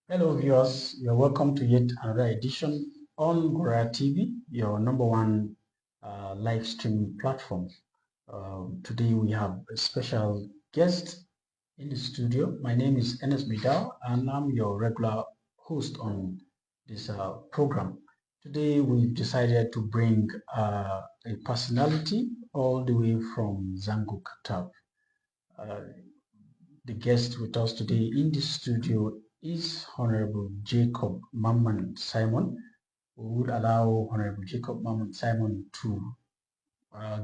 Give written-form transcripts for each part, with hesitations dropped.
Hello viewers, you're welcome to yet another edition on Gora TV, your number one live streaming platform. Today we have a special guest in the studio. My name is Enes Midal and I'm your regular host on this program. Today we've decided to bring a personality all the way from Zango, Kataf. Uh, the guest with us today in the studio is Honorable Jacob Mamman Simon. We would allow Honorable Jacob Mamman Simon to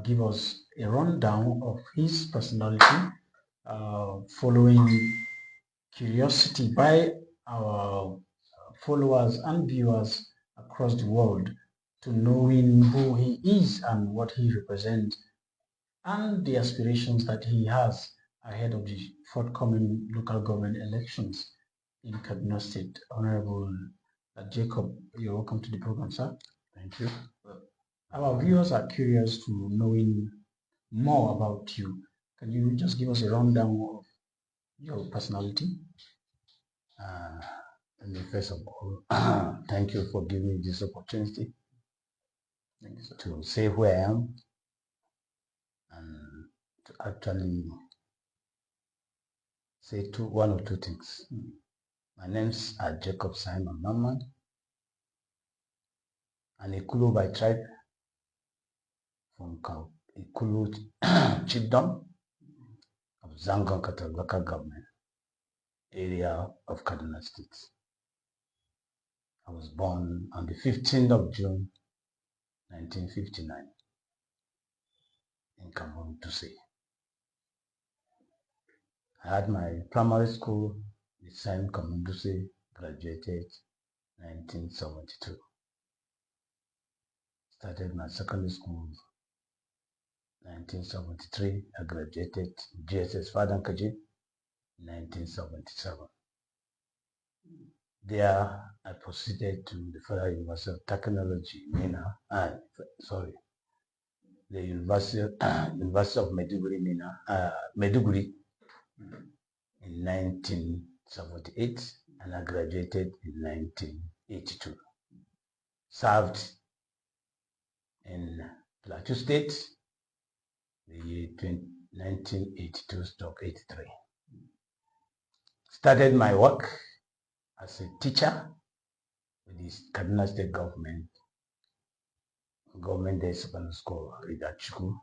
give us a rundown of his personality, following curiosity by our followers and viewers across the world to knowing who he is and what he represents and the aspirations that he has ahead of the forthcoming local government elections in Kaduna State. Honorable Jacob, you're welcome to the program, sir. Thank you. Our viewers are curious to knowing more about you. Can you just give us a rundown of your personality? First of all, thank you for giving me this opportunity to say who I am and to actually say one or two things. My name's Jacob Simon Mamman, an Ikulu by tribe from Ikulu Chiefdom of Zango Kataf local government area of Kaduna State. I was born on the 15th of June 1959 in Cameroon to say. I had my primary school with Saint Kamunduse, graduated 1972. Started my secondary school 1973. I graduated GSS Fadankaji 1977. There I proceeded to the Federal University of Technology, MENA, the University of Maiduguri, Maiduguri in 1978, and I graduated in 1982. Served in Plateau State the year 1982-83. Started my work as a teacher with the Kaduna State Government Day Secondary School, Ridachuku,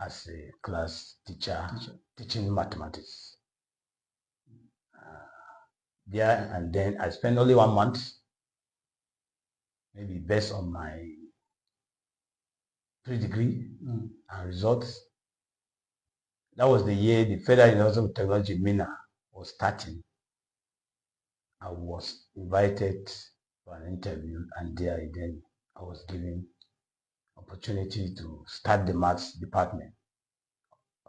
as a class teacher. Teaching mathematics. There and then I spent only 1 month, maybe based on my pre-degree and results. That was the year the Federal University of Technology, MENA, was starting. I was invited for an interview, and there again I was given opportunity to start the maths department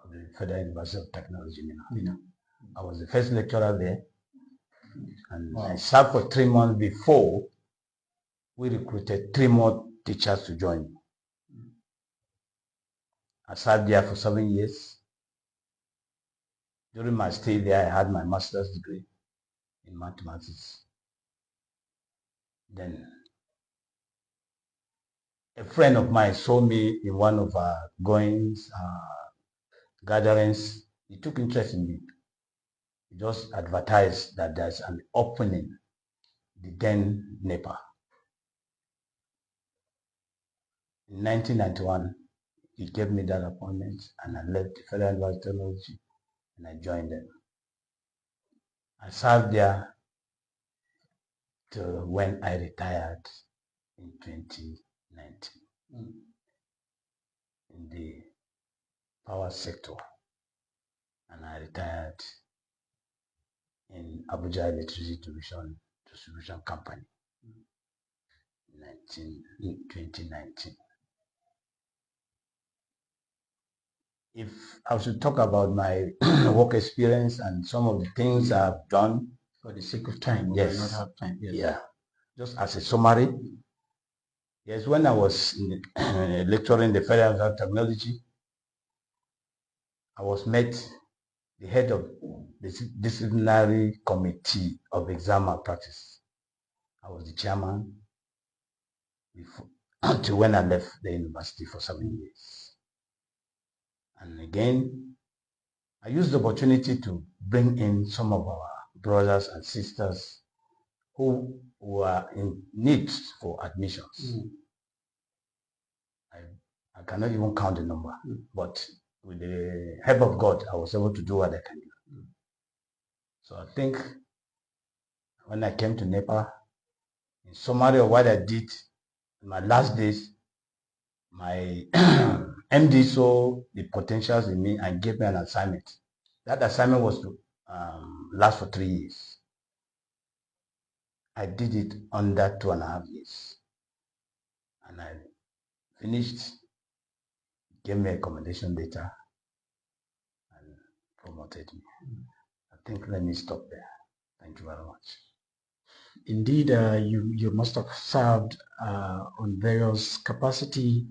of the Federal University of Technology, MENA. I was the first lecturer there, and I served for 3 months before we recruited 3 more teachers to join me. I served there for 7 years. During my stay there, I had my master's degree in mathematics. Then a friend of mine saw me in one of our gatherings. He took interest in me. He just advertised that there's an opening, the then NEPA. In 1991, he gave me that appointment, and I left the Federal University of Technology and I joined them. I served there till when I retired in 2019 in the power sector, and I retired in Abuja Electricity Distribution Company in 2019. If I should talk about my work experience and some of the things I've done, for the sake of time, we yes, will not have time. Yes. Yeah, just as a summary. Yes, when I was lecturing the Federal University of Technology, I was met the head of the disciplinary committee of exam malpractice. I was the chairman before, until when I left the university for 7 years. And again, I used the opportunity to bring in some of our brothers and sisters who were in need for admissions. I cannot even count the number, but with the help of God, I was able to do what I can do. So I think when I came to Nepal, in summary of what I did in my last days, my MD saw the potentials in me and gave me an assignment. That assignment was to last for 3 years. I did it under 2.5 years. And I finished, gave me a commendation letter, and promoted me. I think let me stop there. Thank you very much. Indeed, you must have served on various capacity,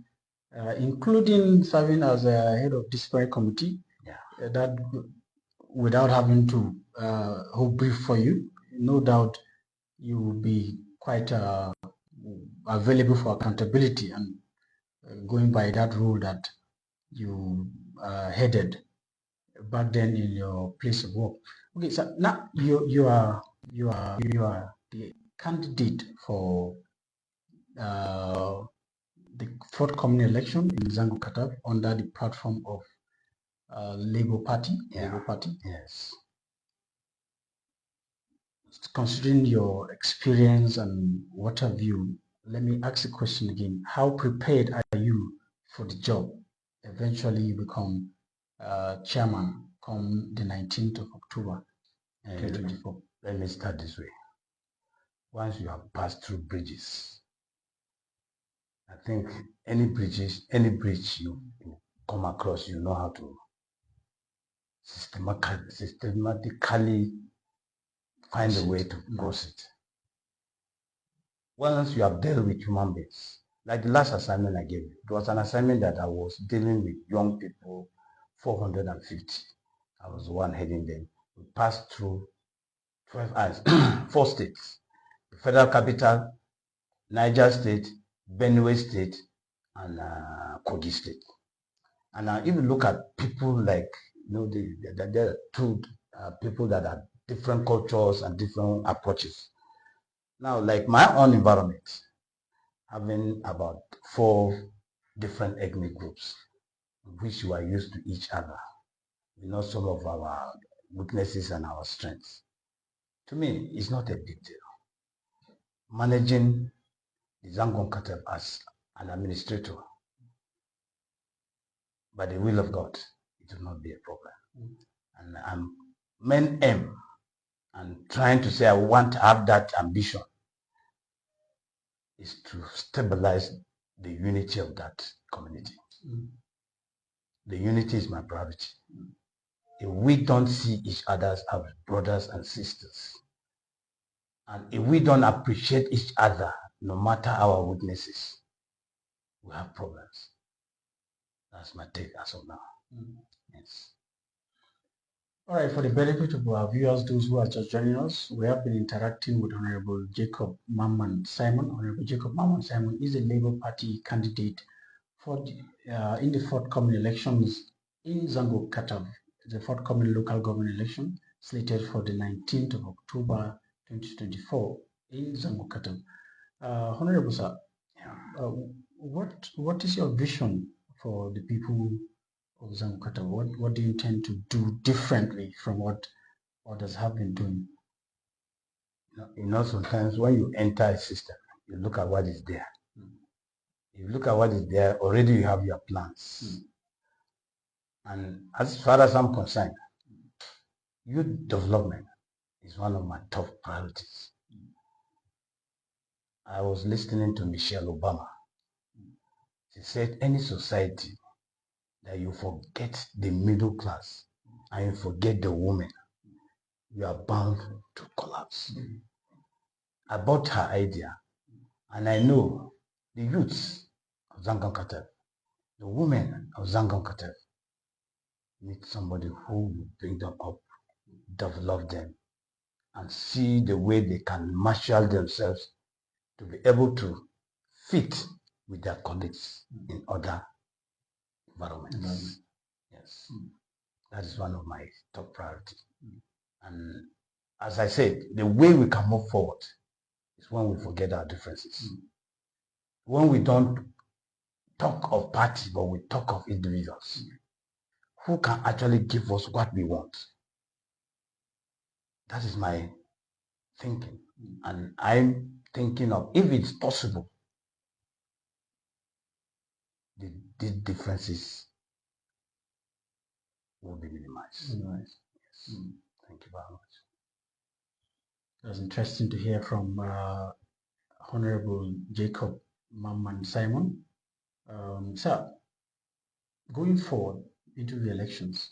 including serving as a head of disciplinary committee. Yeah. That without having to hold brief for you, no doubt you will be quite available for accountability and going by that rule that you headed back then in your place of work. Okay, so now you are the candidate for the forthcoming election in Zango Kataf under the platform of Labour Party. Yeah. Labour Party. Yes. Considering your experience and what have you, let me ask the question again. How prepared are you for the job? Eventually you become chairman come the 19th of October 2024. Let me start this way. Once you have passed through bridges, I think any bridge you come across, you know how to systematically find a way to cross it. Once you have dealt with human beings, like the last assignment I gave you, it was an assignment that I was dealing with young people, 450. I was the one heading them. We passed through 4 states, the Federal Capital, Niger State, Benue State, and Kogi State. And if you look at people like, there are two people that have different cultures and different approaches. Now, like my own environment, having about 4 different ethnic groups, which we are used to each other. We know some of our weaknesses and our strengths. To me, it's not a big deal. Managing the Zango Kataf as an administrator, by the will of God, it will not be a problem. And I'm main aim and trying to say I want to have that ambition is to stabilize the unity of that community. The unity is my priority. If we don't see each other as brothers and sisters, and if we don't appreciate each other, no matter our weaknesses, we have problems. That's my take as of now. Yes. All right, for the benefit of our viewers, those who are just joining us, we have been interacting with Honorable Jacob Mamman Simon. Honorable Jacob Mamman Simon is a Labour Party candidate for in the forthcoming elections in Zango Kataf, the forthcoming local government election slated for the 19th of October 2024 in Zango Kataf. Honorable sir, what is your vision for the people of Zango Kataf? What do you intend to do differently from what others have been doing? Sometimes when you enter a system, you look at what is there. You look at what is there, already you have your plans. And as far as I'm concerned, youth development is one of my top priorities. I was listening to Michelle Obama. She said any society that you forget the middle class and you forget the woman, you are bound to collapse. I bought her idea, and I know the youths of Zango Kataf, the women of Zango Kataf, need somebody who will bring them up, develop them, and see the way they can marshal themselves to be able to fit with their colleagues in other environments. Yes, that is one of my top priorities. And as I said, the way we can move forward is when we forget our differences. When we don't talk of party, but we talk of individuals who can actually give us what we want. That is my thinking. And I'm thinking of, if it's possible, these differences will be minimized. Yes. Thank you very much. It was interesting to hear from Honorable Jacob Mamman Simon. So, going forward into the elections,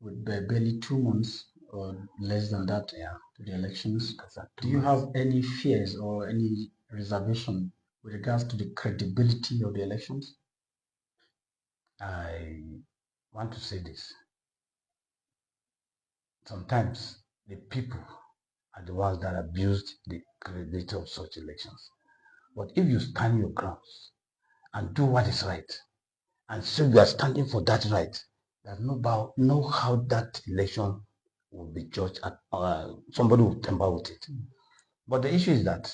with barely 2 months or less than that to the elections, do you have any fears or any reservation with regards to the credibility of the elections? I want to say this. Sometimes the people are the ones that abused the credibility of such elections. But if you stand your grounds and do what is right, and so you are standing for that right, there's no how that election will be judged. Somebody will tamper with it. But the issue is that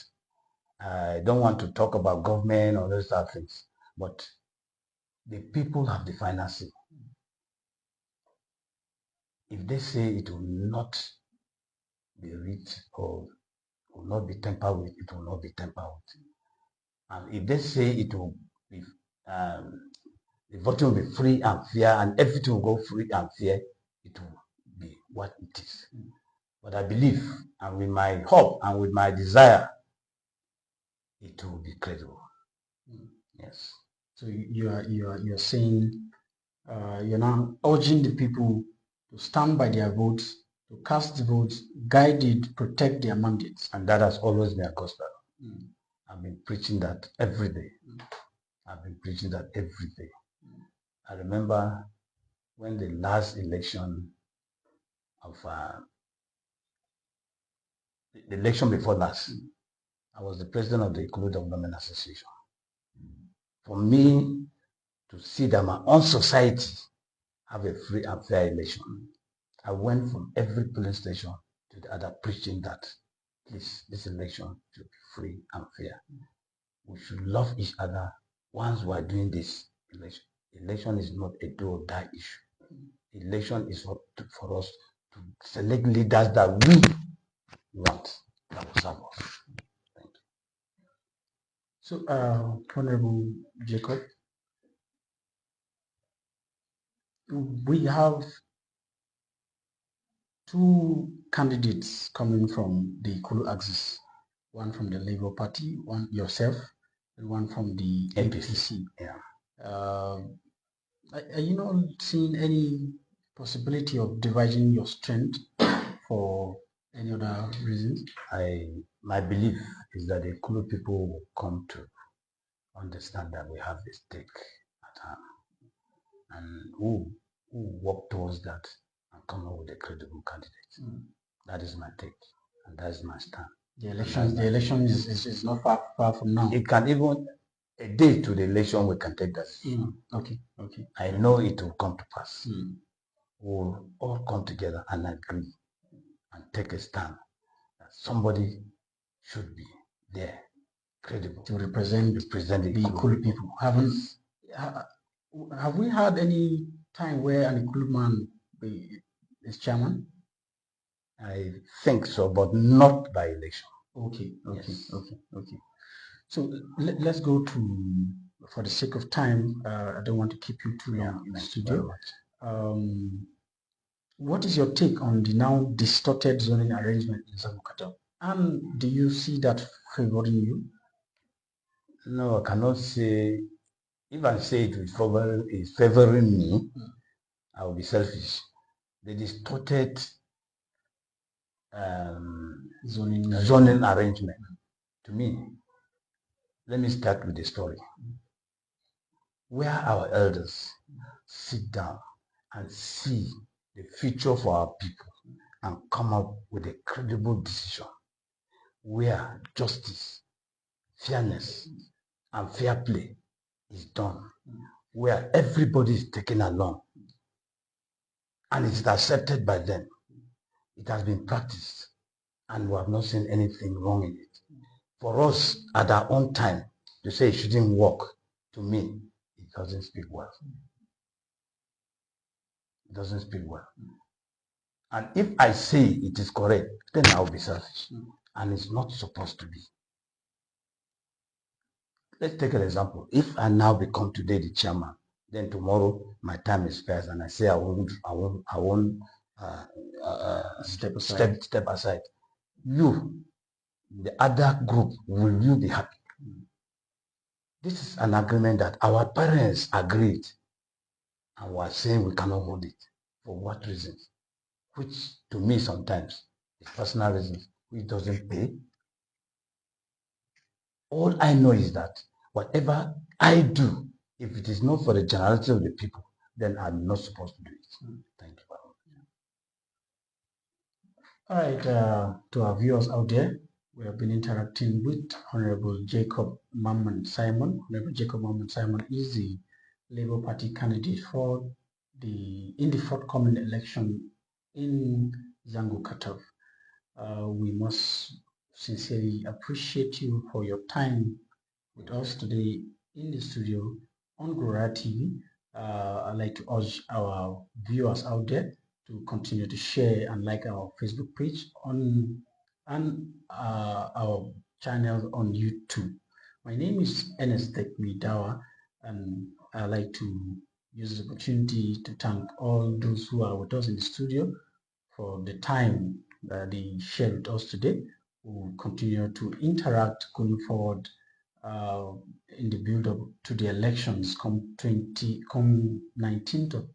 I don't want to talk about government or those other things, but the people have the final say. If they say it will not be rigged or will not be tampered with, it will not be tampered with. And if they say it will be, the voting will be free and fair, and everything will go free and fair, it will be what it is. But I believe, and with my hope and with my desire, it will be credible. Yes. So you're saying you're now urging the people to stand by their votes, to cast the votes, guide it, protect their mandates. And that has always been a gospel. I've been preaching that every day. I've been preaching that every day. I remember when the last election of the election before last, I was the president of the Ikulu Development Association. For me to see that my own society have a free and fair election, I went from every polling station to the other preaching that please, this election should be free and fair. We should love each other once we are doing this election. Election is not a do or die issue. Election is for us to select leaders that we want, that will serve us. Thank you. So, Honorable Jacob, we have two candidates coming from the Kulu axis, one from the Labour Party, one yourself, and one from the APC. Are you not seeing any possibility of dividing your strength for any other reasons? My belief is that the Kulu people will come to understand that we have a stake at hand, and who work towards that and come up with a credible candidate. That is my take, and that is my stand. The election is not far from now. It can even a day to the election we can take that. Okay. I know it will come to pass. We'll all come together and agree and take a stand that somebody should be there, credible, to represent the Ikulu people. Have we had any time where an Ikulu man is chairman? I think so, but not by election. Okay. So let's go to, for the sake of time, I don't want to keep you too long in the studio. What is your take on the now distorted zoning arrangement in Zango? And do you see that favoring you? No, I cannot say. If I say it is favoring me, I will be selfish. The distorted zoning arrangement, to me, let me start with the story. Where our elders sit down and see the future for our people and come up with a credible decision where justice, fairness, and fair play is done, where everybody is taken along and it is accepted by them. It has been practiced and we have not seen anything wrong in it. For us at our own time to say it shouldn't work, to me, it doesn't speak well. It doesn't speak well. And if I say it is correct, then I'll be selfish. And it's not supposed to be. Let's take an example. If I now become today the chairman, then tomorrow my time expires and I say I won't step aside. You, the other group, will you be happy? This is an agreement that our parents agreed and we are saying we cannot hold it. For what reasons? Which to me sometimes is personal reasons, which doesn't pay. All I know is that whatever I do, if it is not for the generality of the people, then I'm not supposed to do it. Thank you All right, to our viewers out there, we have been interacting with Honorable Jacob Mamman Simon. Honorable Jacob Mamman Simon is the Labour Party candidate for in the forthcoming election in Zango, Kataf. We must sincerely appreciate you for your time with us today in the studio on Gora TV. I'd like to urge our viewers out there to continue to share and like our Facebook page and our channel on YouTube. My name is Ernest Midawa, and I'd like to use this opportunity to thank all those who are with us in the studio for the time that they shared with us today. We will continue to interact going forward uh, in the build-up to the elections come 19th of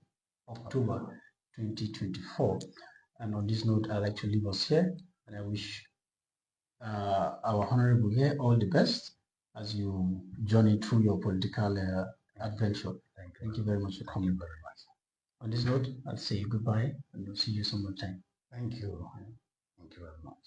October 2024. And on this note, I'd like to leave us here, and I wish our honorable here all the best as you journey through your political adventure. Thank you very much for coming. very much. On this note, I'll say goodbye and we'll see you some more time. Thank you. Thank you very much.